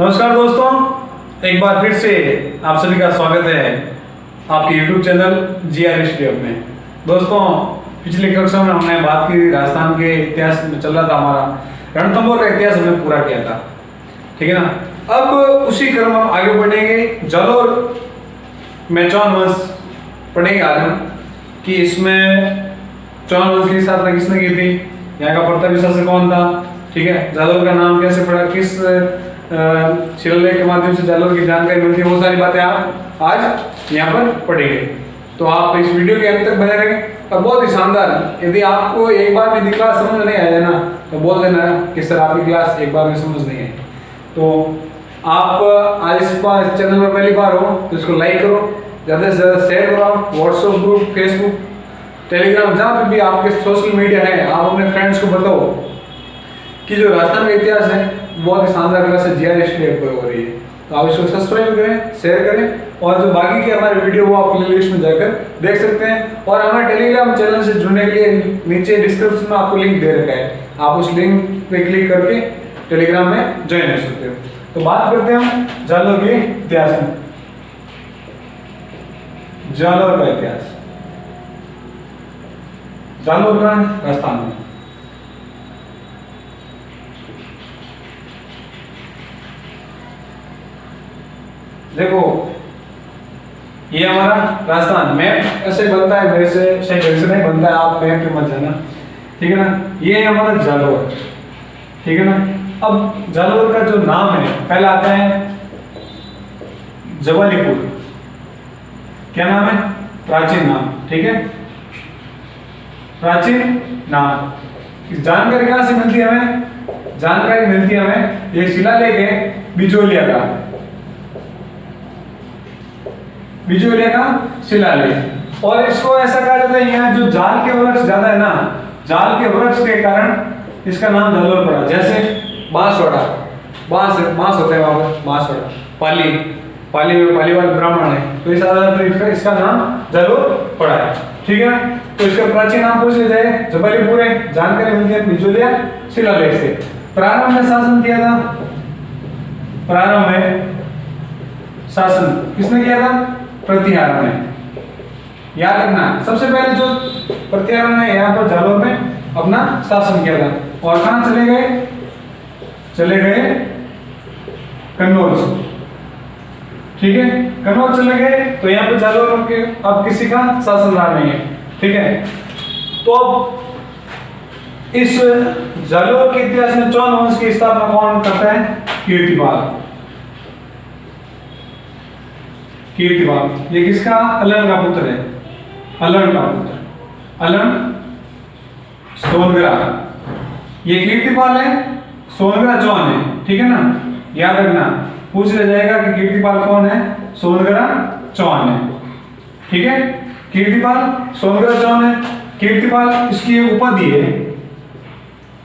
नमस्कार दोस्तों, एक बार फिर से आप सभी का स्वागत है आपके YouTube चैनल GR हिस्ट्री में। दोस्तों, पिछले कक्षा में हमने बात की राजस्थान के इतिहास में चल रहा था, हमारा रणथंभौर का इतिहास हमने पूरा किया था, ठीक है ना। अब उसी क्रम हम आगे बढ़ेंगे। जालोर में चौहान वंश पढ़ेंगे आज हम कि इसमें चौहान वंश की स्थापना किसने की थी, यहाँ का प्रतापी शासक कौन था, ठीक है। जालोर का नाम कैसे पड़ा, किस शिलालेख के माध्यम से जालोर की जानकारी मिलती है, वो सारी बातें आप आज यहाँ पर पढ़ेंगे। तो आप इस वीडियो के अंत तक बने रहेंगे। और बहुत ही शानदार, यदि आपको एक बार में क्लास समझ नहीं आया ना तो बोल देना कि सर आपकी क्लास एक बार में समझ नहीं आई। तो आप आज इस चैनल में पहली बार हो तो इसको लाइक करो, ज़्यादा से ज़्यादा शेयर करो। व्हाट्सएप ग्रुप, फेसबुक, टेलीग्राम, जहाँ पर भी आपके सोशल मीडिया है, आप अपने फ्रेंड्स को बताओ कि जो राजस्थान का इतिहास है बहुत ही शानदार क्लास है, GR हिस्ट्री हो रही है। तो आप इसको सब्सक्राइब करें, शेयर करें, और जो बाकी के हमारे वीडियो वो आप प्लेलिस्ट में जाकर देख सकते हैं। और हमारे टेलीग्राम चैनल से जुड़ने के लिए नीचे डिस्क्रिप्शन में आपको लिंक दे रखा है, आप उस लिंक पे क्लिक करके टेलीग्राम में ज्वाइन हो सकते हो। तो बात करते हैं हम जालोर के इतिहास में। जालोर का इतिहास, जालोर का राजस्थान में। देखो, ये हमारा राजस्थान मैप ऐसे बनता है, मेरे से ढंग से नहीं बनता है, आप मैप पे मत जाना, ठीक है ना। ये हमारा जालोर, ठीक है ना। अब जालोर का जो नाम है, पहला आता है जबलीपुर। क्या नाम है? प्राचीन नाम, ठीक है, प्राचीन नाम। जानकारी कहां से मिलती है हमें? जानकारी मिलती है हमें, ये शिलालेख है बिजोलिया का, बिजोलिया का शिलालेख। और इसको ऐसा कहा जाता है, यहाँ जो जाल के वृक्ष ज्यादा है ना, जाल के वृक्ष के कारण इसका नाम जालोर पड़ा। जैसे बांसवाड़ा, बांस होता है वहां पर, बांसवाड़ा। पाली में पाली वाले ब्राह्मण है, तो इस आधार पर इसका नाम जालोर पड़ा है, ठीक है। तो इसका प्राचीन नाम पूछ लिया जाए, जबलीपुर है, जानकारी मिलती है बिजोलिया शिलालेख से। प्रारंभ में शासन किया था, प्रारंभ में शासन किसने किया था? प्रतिहार ने। याद रखना, सबसे पहले जो प्रतिहार ने यहाँ पर जालोर में अपना शासन किया था। और कहां चले गए? चले गए कन्नौज, ठीक है, कन्नौज चले गए। तो यहाँ पर जालोर के अब किसी का शासन रहा नहीं है, ठीक है। तो अब इस जालोर के इतिहास में चौहान वंश की स्थापना कौन करता है? कीर्तिपाल। कीर्तिपाल ये किसका? अलण का पुत्र है, अलण का पुत्र, अलण सोनग्रा। ये कीर्तिपाल है, सोनग्रा चौहान है, ठीक है ना। याद रखना, पूछ लिया जाएगा कि कीर्तिपाल कौन है? सोनग्रा चौहान है, ठीक है। कीर्तिपाल सोनग्रा चौहान है। कीर्तिपाल इसकी उपाधि है,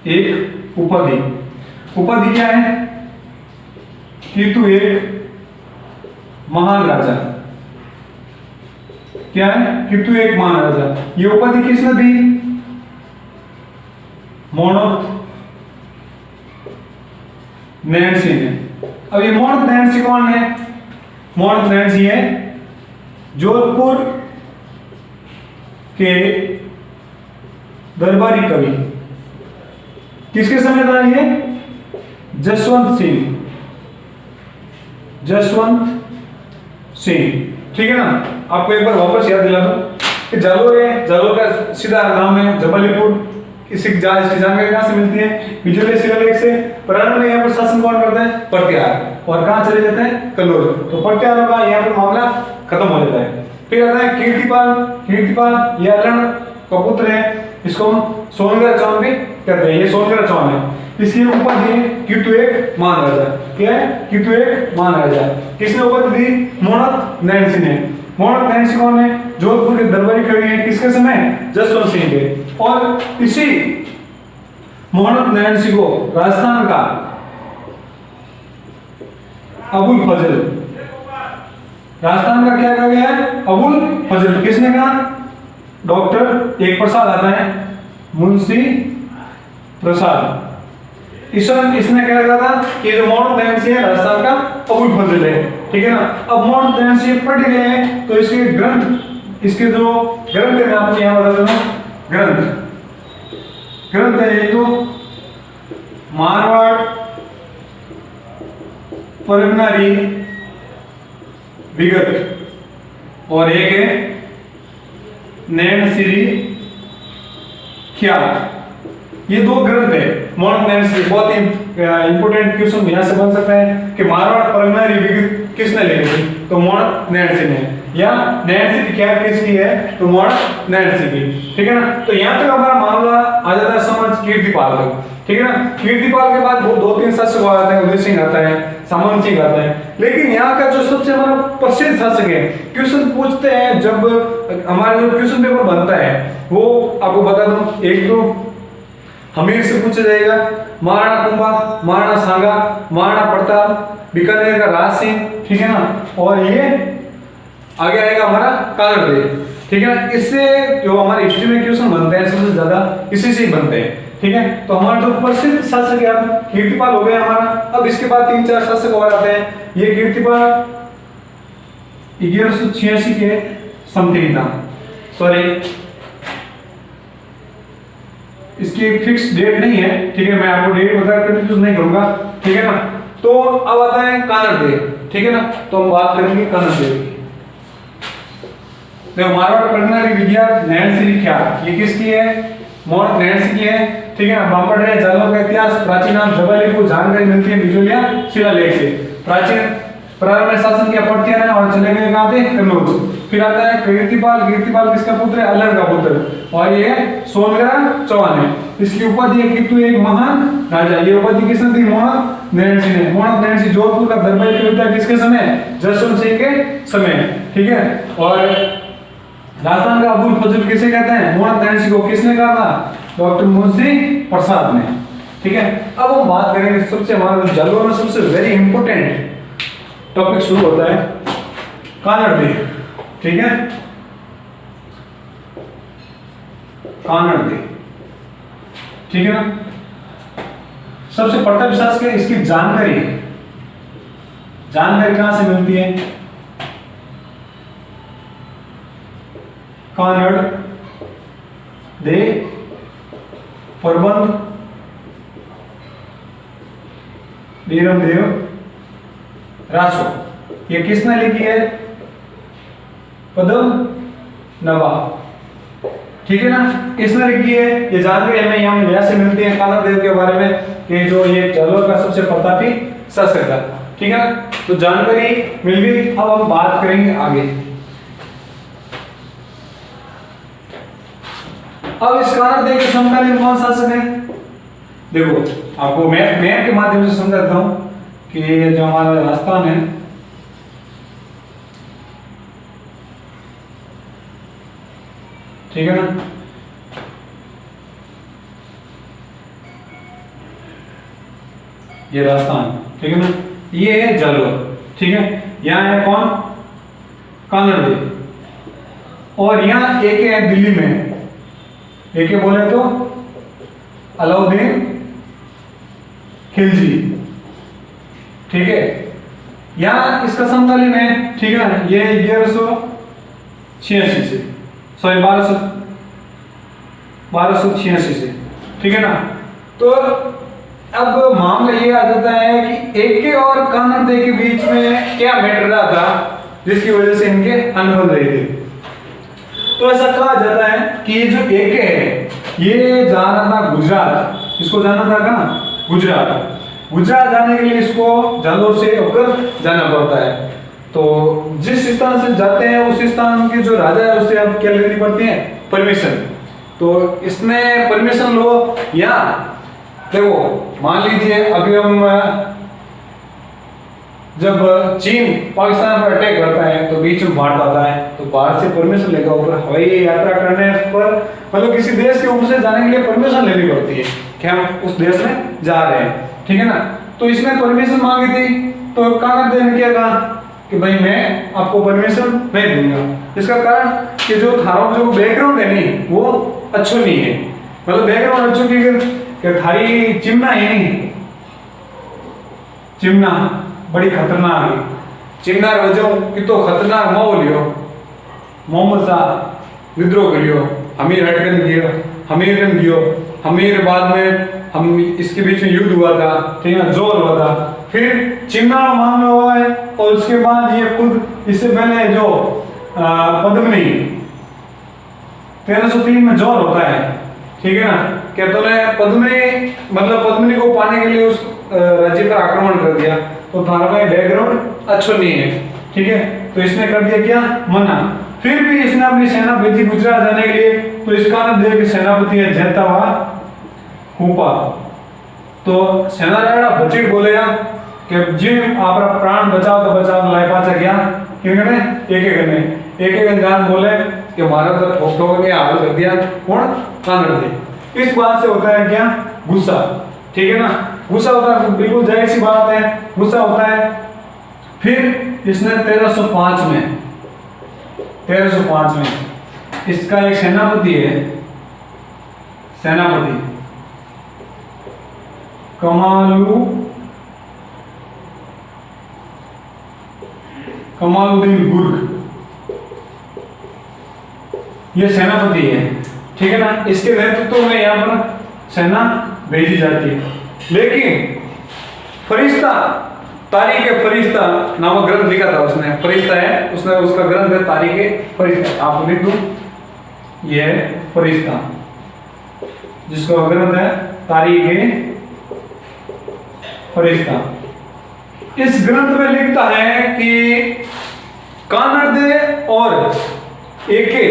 एक उपाधि। उपाधि क्या है? कीर्तु एक महान राजा। क्या है? कीर्तु एक महान राजा। ये उपाधि किसने दी? मोणोत नैन सिंह ने। अब ये मोणोत नैन सिंह कौन है? मोणोत नैन सिंह है जोधपुर के दरबारी कवि। किसके समय था ये? जसवंत सिंह, जसवंत सिंह, ठीक है ना। आपको एक बार वापस याद दिला दूं कि जालोर है, जालोर का सीधा नाम है जबलीपुर। इसकी जानकारी कहां से मिलती है? बिजोलिया शिलालेख से। प्रारंभ में यहाँ पर शासन कौन करता है? प्रतिहार। और कहां चले जाते हैं? कन्नौज। तो प्रतिहार का यहाँ पर मामला खत्म हो जाता है। फिर आता है कीर्तिपाल। कीर्तिपाल ये अलण का पुत्र है, इसको हम सोनग्रा चौहान भी कहते हैं। ये सोनग्रा चौहान है, इसकी उपाधि है कीर्तु एक महान राजा। क्या है? कीर्तु एक महान राजा। किसने उपाधि दी? मोणोत नैन सिंह ने। मोणोत नैन सिंह कौन है? जोधपुर के दरबारी कवि हैं। किसके समय? जसवंत सिंह के। और इसी मोणोत नैन सिंह को राजस्थान का अबुल फजल, राजस्थान का क्या कहा गया है? अबुल फजल। किसने कहा? डॉक्टर एक प्रसाद आता है, मुंशी प्रसाद, इसने क्या कहा था कि जो माउंट नैन्सी है राजस्थान का अबुल फजल है, ठीक है ना। अब माउंट नैन्सी पढ़ गए हैं तो इसके ग्रंथ, इसके जो ग्रंथ है मैं आपको यहाँ बता देता हूँ। ग्रंथ है एक तो मारवाड़ परगनारी विगत और एक है नैनसिरी ख्यात। ये दो ग्रंथ है माउंट नैन्सी। बहुत ही इंपोर्टेंट क्वेश्चन यहाँ से बन सकता है कि मारवाड़ परगनारी विगत किसने लिखी थी, तो माउंट नैन्सी ने, या नैन्सी की ख्यात किसकी है, तो माउंट नैन्सी की, ठीक है ना। तो यहाँ तक हमारा मामला आ जाता है समझ कीर्तिपाल तक, ठीक है ना। कीर्तिपाल के बाद वो 2-3 शासक आते हैं, उदय सिंह आता है, सामंत सिंह आता है, लेकिन यहाँ का जो सबसे हमारा प्रसिद्ध शासक है, क्वेश्चन पूछते हैं जब हमारा जो क्वेश्चन पेपर बनता है वो आपको बता दूं, एक तो हमीर से पूछा जाएगा, महाराणा कुंभा, महाराणा सांगा, महाराणा प्रताप, बीकानेर का राज सिंह, ठीक है ना। और ये आगे आएगा हमारा कानड़ देव, ठीक है ना। इससे जो हमारे हिस्ट्री में क्वेश्चन बनते हैं सबसे ज्यादा इसी से ही बनते हैं, ठीक है। तो हमारा जो प्रसिद्ध शासक है कीर्तिपाल हो गया हमारा। अब इसके बाद 3-4 शासक और आते हैं। ये कीर्तिपाल 1186 के समथिंग था, सॉरी इसकी एक फिक्स डेट नहीं है, ठीक है। मैं आपको डेट बताकर कंफ्यूज नहीं करूंगा, ठीक है ना। तो अब आता है कानड़ देव, ठीक है ना। तो हम बात करेंगे कानड़ देव की। देखो मारवाड़ परगनारी विज्ञान नैनसिरी ख्यात, ये किसकी है, माउंट नैन्सी की है, ठीक है ना। बांपड़ है जालौर का इतिहास, प्राचीन नाम जबलपुर को जानकारी मिलती है बिजोलिया शिलालेख से। प्राचीन प्रारंभ में शासन किया पड़तिया ने और चले गए कहां थे, कन्नौज। फिर आता है कीर्तिपाल, कीर्तिपाल किसका पुत्र है, अल्हड़ का पुत्र, और ये सोनग्रा चौहान है। इसकी उपाधि है कि तू एक महान राजा। ये उपाधि किसने दी, माउंट नैन्सी ने। माउंट नैन्सी जोधपुर का दरबारी कविता किसके समय, जसवंत सिंह के समय, ठीक है। और राजस्थान का अबुल फजल किसे कहते हैं, माउंट नैन्सी को किसने कहा था, डॉक्टर मुंशी प्रसाद ने, ठीक है। अब हम बात करेंगे सबसे हमारा जालौर में सबसे वेरी इंपोर्टेंट टॉपिक शुरू होता है कानड़ देव, ठीक है। कानड़ देव, ठीक है ना। सबसे प्रथम शासक है, इसकी जानकारी कहां से मिलती है, कानड़ देव प्रबंध वीरम देव रासो। ये किसने लिखी है, पदम नवाब, ठीक है ना, इसने लिखी है। ये जानकारी हमें यहाँ से मिलती है कानड़ देव के बारे में कि जो ये जालौर का सबसे प्रतापी शासक था, ठीक है ना। तो जानकारी मिल गई। अब हम बात करेंगे आगे। अब इस कानड़ देव के समकालीन कौन शासक है, देखो आपको मैप के माध्यम से समझाता हूं कि जो हमारा राजस्थान है, ठीक है ना, ये राजस्थान, ठीक है ना, ये है जालौर, ठीक है। यहाँ है कौन, कानड़ देव। और यहाँ एक है दिल्ली में, एक है बोले तो अलाउद्दीन खिलजी, ठीक है। यहाँ इसका समकालीन है, ठीक है ना, ये 1186 से, सॉरी 1286 से, ठीक है ना। तो अब मामला ये आ जाता है कि एके और कानड़ देव के बीच में क्या मैटर रहा था जिसकी वजह से इनके अनबन रहे थे। तो ऐसा कहा जाता है कि ये जो एके है ये जाना था गुजरात, इसको जाना था कहाँ, गुजरात जाने के लिए इसको जालौर से होकर जाना पड़ता है। तो जिस स्थान से जाते हैं उस स्थान के जो राजा है उससे अब क्या लेनी पड़ती है, परमिशन। तो इसने परमिशन लो, या देखो मान लीजिए अभी हम जब चीन पाकिस्तान पर अटैक करता है तो बीच में भारत आता है, तो भारत से परमिशन लेकर ऊपर हवाई यात्रा करने पर, मतलब किसी देश के ऊपर से जाने के लिए परमिशन लेनी पड़ती है कि हम उस देश में जा रहे हैं, ठीक है ना। तो इसने परमिशन मांगी थी, तो कानड़ देव ने क्या कहा कि भाई मैं आपको परमिशन नहीं दूंगा। इसका कारण कि जो थारों जो बैकग्राउंड है नहीं वो अच्छो नहीं है, मतलब बैकग्राउंड अच्छो की थारी चिमना है नहीं चिमना बड़ी खतरनाक है। चिमनार वजह कितो खतरनाक माहौल लियो, मोहम्मद शाह विद्रोह करियो, हमीर हटकन गियो, हमीरन गियो, हमीर बाद में हम इसके बीच में युद्ध हुआ था, ठीक है, जोर हुआ था, फिर चिमना मामला हुआ है, और उसके बाद ये खुद इससे पहले जो पद्मिनी 1303 में जोर होता है, ठीक है ना, कहते हैं पद्मिनी मतलब पद्मिनी को पाने के लिए उस राज्य पर आक्रमण कर दिया, तो थारा का बैकग्राउंड अच्छा नहीं है, ठीक है, तो इसने कर दिया क्या, मना। फिर भी इसने अपनी सेना भेजी गुजरात जाने के लिए, तो इसका नाम देव की सेनापति है जैतावा हुपा। तो सेना जाड़ा बचिट बोलेगा कि जी आप प्राण बचाओ तो बचाओ, लाई पाचा क्या एक एक जान बोले कि हमारा तो ठोक ठोक के हाल कर दिया, कौन कानड़ दे। इस बात से होता है क्या, गुस्सा, ठीक है ना, गुस्सा होता है, बिल्कुल जाहिर सी बात है, गुस्सा होता है। फिर इसने 1305 में इसका एक सेनापति है, सेनापति कमालुद्दीन गुर्ग, ये सेनापति है, ठीक है ना, इसके नेतृत्व में यहाँ पर सेना भेजी जाती है। लेकिन फरिश्ता, तारीख फरिश्ता नामक ग्रंथ लिखा था उसने, फरिश्ता है, उसने उसका ग्रंथ है तारीख फरिश्ता, आपको लिख दूं, ये फरिश्ता जिसका ग्रंथ है तारीख फरिश्ता। इस ग्रंथ में लिखता है कि कानड़दे और एके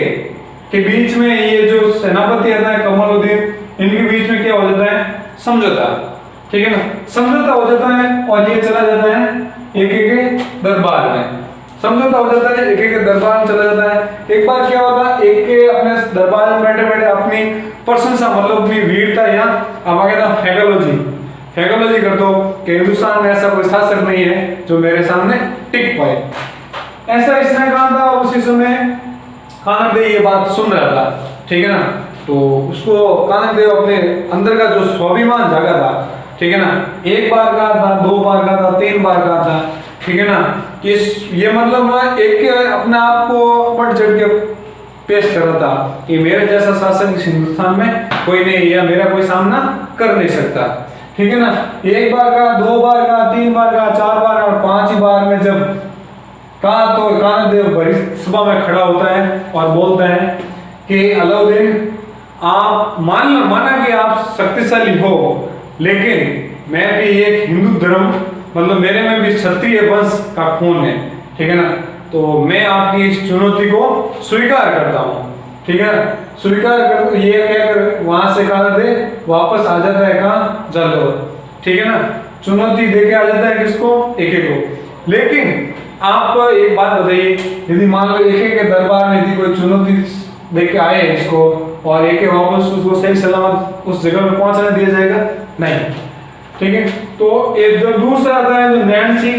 के बीच में ये जो सेनापति आता है कमालुद्दीन, इनके बीच में क्या हो जाता है, समझौता, ठीक है ना, समझौता हो जाता है, और ये चला जाता है एके के दरबार में, समझौता हो जाता है, एके के दरबार में चला जाता है। एक बार क्या होता है, एके अपने दरबार में बैठे बैठे अपनी प्रशंसा मतलब अपनी वीरता या अब आगे था फैगोलॉजी कर दो कि हिंदुस्तान में ऐसा कोई शासक नहीं है जो मेरे सामने टिक पाए, ऐसा इसने कहा था। उसी समय कानड़देव ये बात सुन रहा था, ठीक है ना, तो उसको कानड़देव अपने अंदर का जो स्वाभिमान जागा था, ठीक है ना, एक बार कहा था, दो बार कहा था, तीन बार कहा था, ठीक है ना, कि ये मतलब एक अपने आप को बढ़ चढ़ के पेश कर रहा था कि मेरे जैसा शासक इस हिंदुस्तान में कोई नहीं, या मेरा कोई सामना कर नहीं सकता, ठीक है ना। एक बार का, दो बार का, तीन बार का, चार बार और पांचवी बार में जब कहा तो कानड़देव बड़ी सभा में खड़ा होता है और बोलता है कि अलाउद्दीन, आप माना कि आप शक्तिशाली हो, लेकिन मैं भी एक हिंदू धर्म मतलब मेरे में भी क्षत्रिय वंश का खून है, ठीक है ना, तो मैं आपकी इस चुनौती को स्वीकार करता हूँ, ठीक है, स्वीकार कर, ये कहकर वहां से कानड़देव वापस आ जाता है कहाँ, जालौर, ठीक है ना, चुनौती देके आ जाता है किसको, एके को। लेकिन आप एक बात बताइए, यदि मान लो एके के दरबार में यदि कोई चुनौती देके आए इसको और एके वापस उसको सही सलामत उस जगह में पहुंचने दिया जाएगा, नहीं, ठीक है। तो एक जो दूसरा आता है जो नैन सिंह,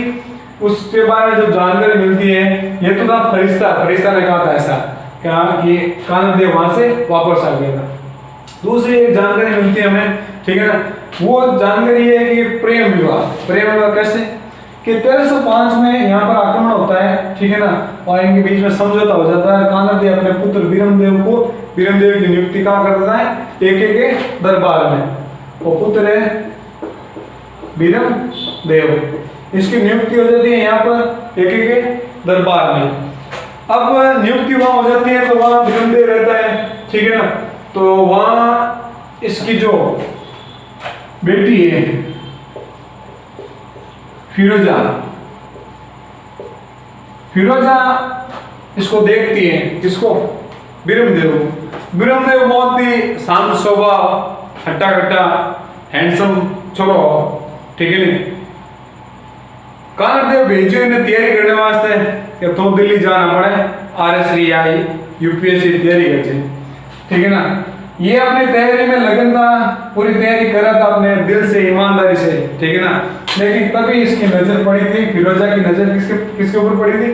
उसके बारे में जो जानकारी मिलती है, ये तो था फरिश्ता ने कहा था ऐसा क्या कि कानड़देव वहां से वापस आ गया था। दूसरी एक जानकारी मिलती है हमें, ठीक है ना, वो जानकारी है कि प्रेम विवाह कैसे कि 1305 में यहाँ पर आक्रमण होता है, ठीक है ना, और इनके बीच में समझौता हो जाता है। कानड़देव अपने पुत्र बीरमदेव की नियुक्ति कहाँ कर देता है, एके के दरबार में, वो पुत्र है बीरमदेव, इसकी नियुक्ति हो जाती है यहाँ पर एके के दरबार में। अब नियुक्ति वहां हो जाती है तो वहां बीरमदेव रहता है, ठीक है ना, तो वहां इसकी जो बेटी है फिरोजा इसको देखती है, किसको, बीरमदेव बहुत ही शांत स्वभाव, हट्टा कट्टा हैंडसम छोरो, ठीक है नहीं। कानड़देव भेजो इन्हें तैयारी करने वास्ते कि तो दिल्ली जाना पड़े, RSC या UPSC की तैयारी कर, ठीक है ना। ये अपनी तैयारी में लगन था, पूरी तैयारी करा था अपने दिल से, ईमानदारी से, ठीक है ना। लेकिन तभी इसकी नजर पड़ी थी, फिरोजा की नजर किसके ऊपर पड़ी थी,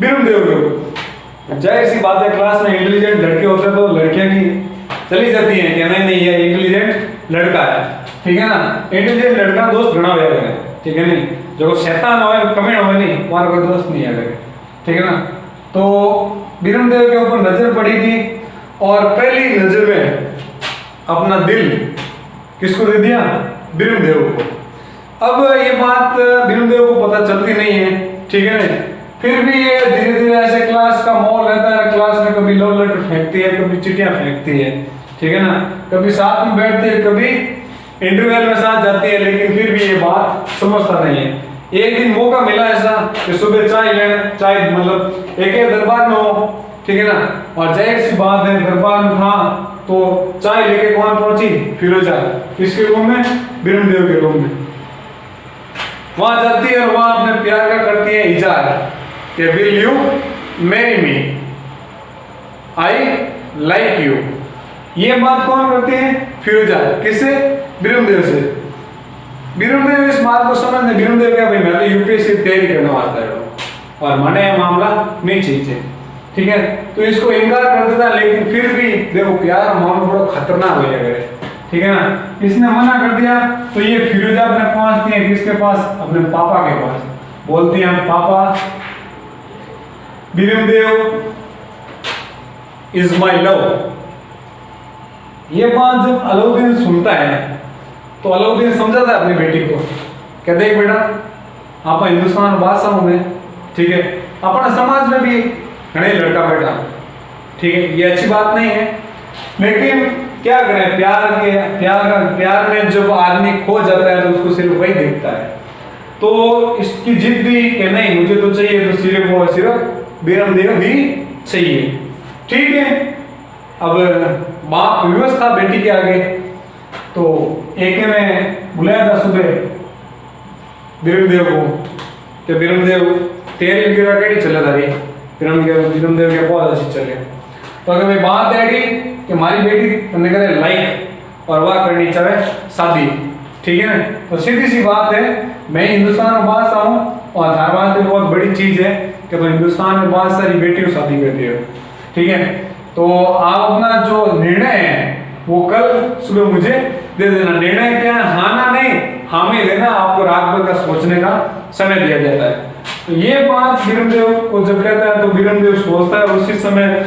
बीरमदेव के ऊपर। जाहिर सी बात है, क्लास में इंटेलिजेंट लड़के होते हैं तो लड़कियां की चली जाती हैं कि नहीं ये इंटेलिजेंट लड़का है, ठीक है ना, इंटेलिजेंट लड़का दोस्त घना हुआ है, ठीक है नहीं। जो शैतान हो कमीण हो नहीं वहाँ कोई दोस्त नहीं है, ठीक है ना। तो बीरमदेव के ऊपर नजर पड़ी थी और पहली नजर में अपना दिल किसको दे दिया? बीरमदेव को। अब ये बात बीरमदेव को पता चलती नहीं है, ठीक है ना। फिर भी ये धीरे धीरे ऐसे क्लास का माहौल रहता है, क्लास में कभी लव लेटर फेंकती है, कभी चिट्ठियां फेंकती है, ठीक है ना, कभी साथ में बैठती है, कभी इंटरवल में साथ जाती है, लेकिन फिर भी ये बात समझता नहीं है। एक दिन मौका मिला ऐसा कि सुबह चाय लेने, चाय मतलब एक दरबार में हो, ठीक है ना, और जाहिर सी बात है दरबार में था तो चाय लेके कौन पहुंची? फिरोजा। किसके रूम में? बीरमदेव के रूम में। वहां जाती है और वहां अपने प्यार का करती है इजहार कि will you marry me, I like you. ये बात कौन करती है? फिरोजा। किससे? बीरमदेव से। बीरमदेव इस बात को समझने, बीरमदेव क्या भाई मैं तो यूपीएससी तैयारी करने वास्ता है और मने मामला नहीं चाहिए, ठीक है, तो इसको इनकार कर देता, लेकिन फिर भी देखो प्यार मामला बड़ा खतरनाक हो जाएगा, ठीक है ना। इसने मना कर दिया तो ये फिरोजा अपने पहुंचती है किसके पास? अपने पापा के पास। बोलती है पापा बीरमदेव इज माई लव। ये बात जब अलाउद्दीन सुनता है तो अलाउद्दीन समझाता है अपनी बेटी को, कहते हैं बेटा आप हिंदुस्तान बादशाह में, ठीक है, अपने समाज में भी घने लड़का बेटा, ठीक है, ये अच्छी बात नहीं है, लेकिन क्या करें प्यार में जब आदमी खो जाता है तो उसको सिर्फ वही दिखता है। तो इसकी जिद भी कि नहीं मुझे तो चाहिए तो सिर्फ वो सिर्फ बीरमदेव भी चाहिए, ठीक है। अब बाप विवश था बेटी के आगे, तो एक ने बुलाया था सुबह बीरमदेव को कि बीरमदेव तेरी गिरा केड़ी चले था रही, बीरमदेव के बहुत अच्छी चले। तो अगर मैं बात है कि हमारी बेटी तुमने करे लाइक और वह करनी चाहे शादी, ठीक है ना, तो सीधी सी बात है मैं हिंदुस्तान में बादशाह हूँ और हर बात बहुत बड़ी चीज है कि तो हिंदुस्तान में बहुत सारी बेटियों शादी करती है, ठीक है। तो आप अपना जो निर्णय है वो कल सुबह मुझे दे देना। निर्णय क्या है? हाँ ना नहीं, हामी देना, आपको रात भर का सोचने का समय दिया जाता है। तो ये बात बीरमदेव को जब कहता है तो बीरमदेव सोचता है, उसी समय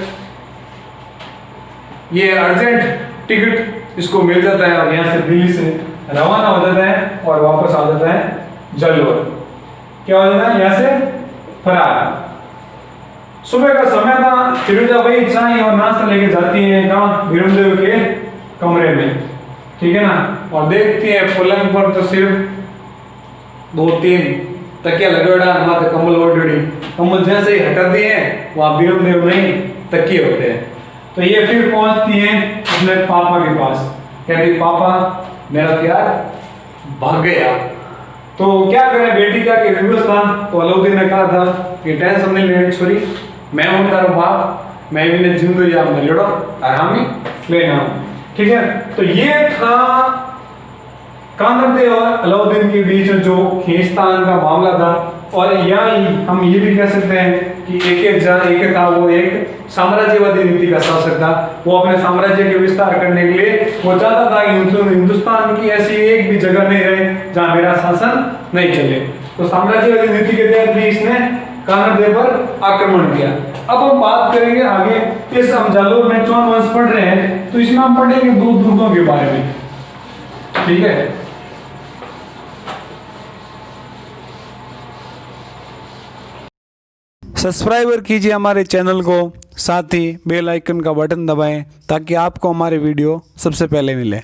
ये अर्जेंट टिकट इसको मिल जाता है और यहाँ से दिल्ली से रवाना हो जाता है और वापस आ जाता है जलौर। क्या हो जाता है? यहाँ से फरार। सुबह का समय था, फिरोजा भाई चाय और नाश्ता लेके जाती है कहाँ? बीरमदेव के कमरे में, ठीक है ना, और देखती है पलंग पर तो सिर्फ 2-3 तकिया लगेड़ा, माथे कम्बल ओढ़ी, कम्बल जैसे ही हटा दिए वहां बीरमदेव नहीं तकिए होते हैं। तो ये फिर पहुंचती है अपने पापा के पास, कहती पापा मेरा प्यार भाग गया। तो क्या करें बेटी का कि विवश था, तो अलाउद्दीन ने कहा था कि टेंशन नहीं लेनी छोरी, मैं हूं तारा बाप, मैं भी ने जिंदो या में लड़ो आराम ही लेना, ठीक है। तो ये था कानरदेव और अलाउद्दीन के बीच जो खींचतान का मामला था। और यहाँ हम ये भी कह सकते हैं कि एक था वो एक साम्राज्यवादी नीति का शासक था। वो अपने साम्राज्य के विस्तार करने के लिए वो चाहता था कि हिंदुस्तान की ऐसी एक भी जगह नहीं रहे जहाँ मेरा शासन नहीं चले। तो साम्राज्यवादी नीति के तहत भी इसने कानरदेव पर आक्रमण किया। अब हम बात करेंगे आगे, इस हम जालोर में चौन वंश पढ़ रहे हैं तो इसमें हम पढ़ेंगे 2 दुर्गों के बारे में, ठीक है। सब्सक्राइबर कीजिए हमारे चैनल को, साथ ही बेल आइकन का बटन दबाएं ताकि आपको हमारे वीडियो सबसे पहले मिले।